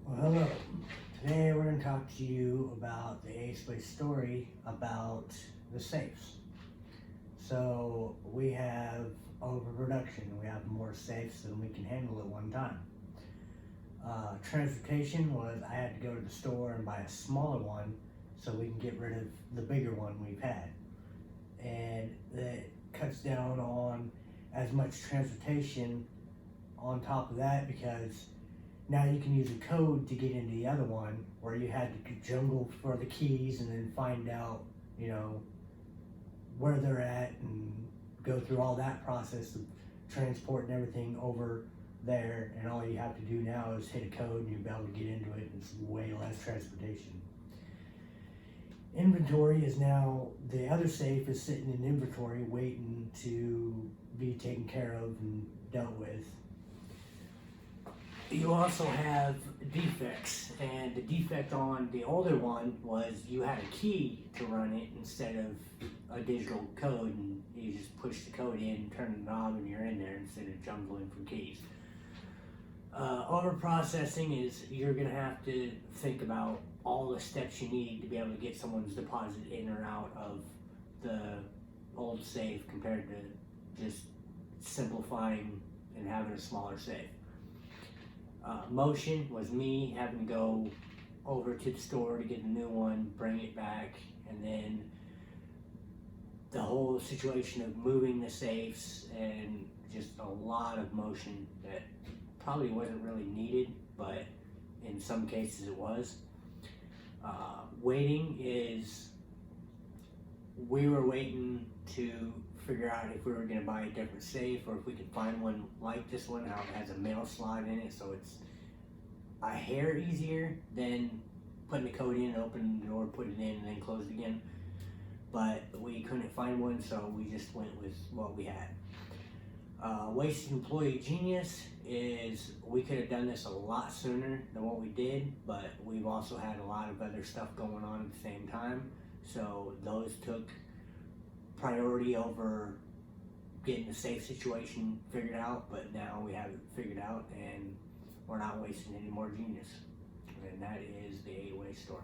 Well, hello. Today we're going to talk to you about the Ace Way story about the safes. So we have overproduction. We have more safes than we can handle at one time. Transportation was I had to go to the store and buy a smaller one so we can get rid of the bigger one we've had. And that cuts down on as much transportation on top of that, because now you can use a code to get into the other one where you had to jungle for the keys and then find out, where they're at and go through all that process of transporting everything over there. And all you have to do now is hit a code and you'll be able to get into it, and it's way less transportation. Inventory is now, the other safe is sitting in inventory waiting to be taken care of and dealt with. You also have defects, and the defect on the older one was you had a key to run it instead of a digital code, and you just push the code in, turn the knob, and you're in there instead of jungling for keys. Over processing is you're going to have to think about all the steps you need to be able to get someone's deposit in or out of the old safe compared to just simplifying and having a smaller safe. Motion was me having to go over to the store to get a new one, bring it back, and then the whole situation of moving the safes and just a lot of motion that probably wasn't really needed, but in some cases it was. Waiting is, we were waiting to figure out if we were going to buy a different safe or if we could find one like this one, how it has a mail slot in it, so it's a hair easier than putting the code in, open the door, put it in, and then close it again. But we couldn't find one, so we just went with what we had. Wasted employee genius is we could have done this a lot sooner than what we did, but we've also had a lot of other stuff going on at the same time, so those took priority over getting the safe situation figured out. But now we have it figured out and we're not wasting any more genius, and that is the 8-Way story.